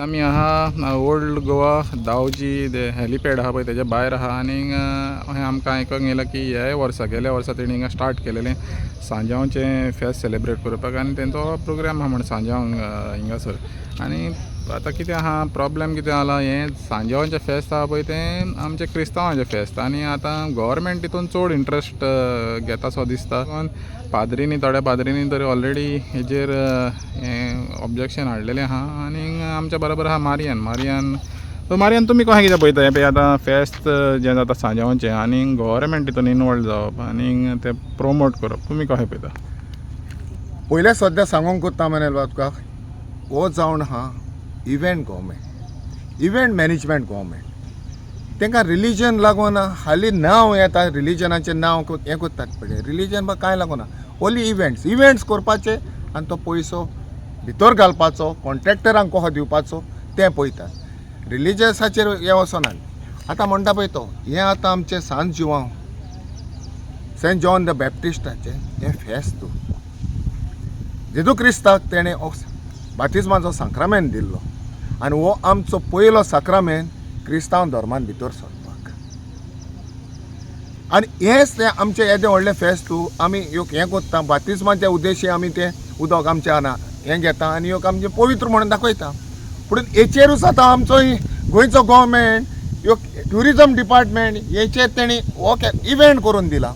आमी आहा old Goa दावजी helipad आहा पळय तेच्या भायर आहा आनी अशें आमकां आयकोंक येयलां की गेल्या वर्सा तेणी हिंगा स्टार्ट केलेलें सांजांवचें फेस्त सेलेब्रेट करपाक आनी तेंचो प्रोग्राम आहा म्हण सांजांव हिंगासर आनी आतां कितें आहा प्रॉब्लेम कितें जाला हें सांजांवचें फेस्त आहा पळय तें आमचें क्रिस्तांवांचें फेस्त आनी आतां गव्हर्मेंट तितून चड इंट्रस्ट घेता सो दिसता पाद्रींनी थोड्या पाद्रींनी तरी ऑलरेडी हेजेर हें ऑब्जेक्शन हाडलेलें आहा आनी आमच्या बरोबर आहा मारियान तुमी कशें कितें पळयता हें पळय आतां फेस्त जें जाता सांजांवचें आनी गव्हर्मेंट तितून इनवॉल्व जावप आनी तें प्रोमोट करप तुमी कशें पळयता? पयलें सद्या सांगूंक कोत्ता मनेल तुका हो जावन आहा event government event management government तांकां रिलीजन लागून हालीं नांव येता रिलीजनाचें नांव हें कोत्तात पळय रिलीजन कांय लागूना ओन्ली इव्हेंट्स करपाचे आनी तो पयसो भितर घालपाचो कॉन्ट्रॅक्टरांक कसो दिवपाचो तें पळयतात रिलीजियसाचेर हें वचना. आतां म्हणटा पळय तो हें आतां आमचें सांत जिवांव सेंट जॉन द बॅप्टिस्टाचें हें फेस्त जेजू क्रिस्ताक तेणें बातिजमाचो साक्रामेंट दिल्लो आनी हो आमचो पयलो साक्रामेंट क्रिस्तांव धर्मान भितर सरपाक आनी हेंच तें आमचें येदें व्हडलें फेस्त आमी हें कोत्ता बातिजमाच्या उद्देशी आमी तें उदक आमचें हांगा हें घेता आनी आमचें पवित्र म्हणून दाखयता पूण हेचेरूच आतां आमचो गोंयचो गव्हर्मेंट ट्युरिजम डिपार्टमेंट हेचेर तेणी हो इव्हेंट करून दिला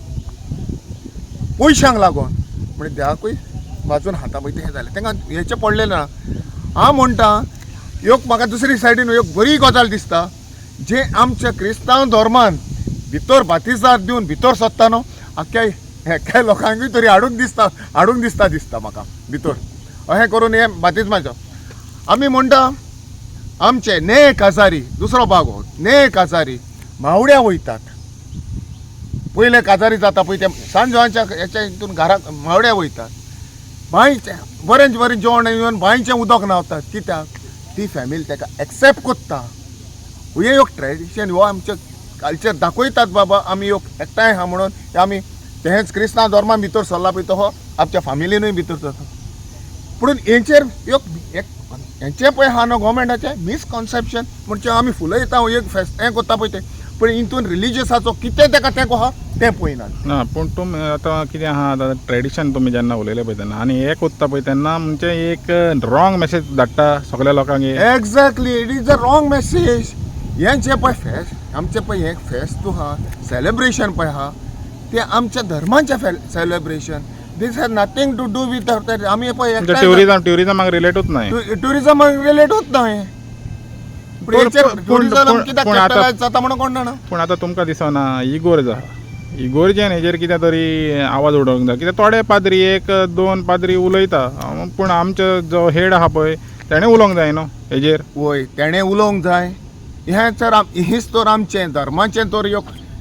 पयशांक लागून म्हणजे देवाकूय वाचून हाता पळय तें जालें तांकां हेचें पडलेलें ना. हांव म्हणटा म्हाका दुसरी सायडीन बरी गजाल दिसता जे आमच्या क्रिस्तांव धर्मान भितर बातिजार दिवन भितर सरता न्हू एक्या लोकांकूय तरी हाडूंक दिसता म्हाका भितर अशें करून हें बातिजमाचो आमी म्हणटा आमचे ने काजारी दुसरो भाग हो ने काजारी मावड्या वयतात पयले काजारी जाता पळय ते सांत जॉनच्या हेच्या हितून घराक मावड्या वयतात बांयचें बरें जेवण येवन बांयचें उदक न्हांवतात कित्याक ती फॅमिली ताका एक्सेप्ट कोत्ता हे एक ट्रेडिशन हो आमचें कल्चर दाखयतात बाबा आमी एकठांय आहा म्हणून आमी तेंच क्रिस्तांव धर्मान भितर सरला पळय तो आमच्या फॅमिलीनूय भितर जाता पूण हेंचेर हेंचें पळय आहा न्हू गव्हर्मेंटाचें मिसकॉन्सेप्शन म्हणजे आमी फुलयता एक फेस्त हें कोत्ता पळय तें पूण हितून रिलीजियसाचो कितें ताका तें कहा तें पळयनात ना पूण तुमी आतां कितें आहा आतां ट्रेडिशन तुमी जेन्ना उलयले पळय तेन्ना आनी हें कोत्ता पळय तेन्ना म्हणजे एक रॉंग मेसेज धाडटा सगळ्या लोकांक exactly it is a wrong message हें जें पळय फेस्त आमचें पळय हें फेस्त आहा सेलेब्रेशन पळय आहा तें आमच्या धर्माचें celebration this has nothing to do with आमी पळय ट्युरिजमाक रिलेटूच ना ट्युरिजमाक रिलेटूच ना पूण आतां तुमकां दिसना इगोर्ज आहा इगोर्जेन हेजेर कितें तरी आवाज उडोवंक जाय कित्याक थोडे पाद्री एक दोन पाद्री उलयता पूण आमचो जो हेड आहा पळय तेणें उलोवंक जाय न्हू हेजेर वय तेणें उलोवंक जाय हीच तर आमचें धर्माचें तर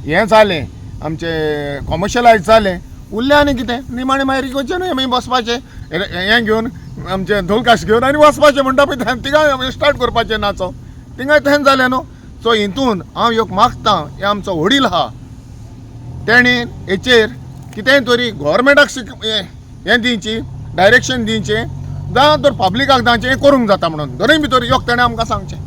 हें जालें आमचें कमर्शलायज जालें उरलें आनी कितें निमाणें मागीर इगोर्जेन आमी बसपाचें हें घेवन आमचें धोलकाश घेवन आनी वचपाचें म्हणटा पळय थिंगा स्टार्ट करपाचें नाचो थिंगाय तें जालें न्हू. सो हितून हांव मागतां हें आमचो वडील आहा तेणी हेचेर कितेंय तरी गव्हर्मेंटाक हें दिवची डायरेक्शन दिवचें जावं तर पब्लिकाक दावचें हें करूंक जाता म्हणून दोनूय भितर तेणें आमकां सांगचें.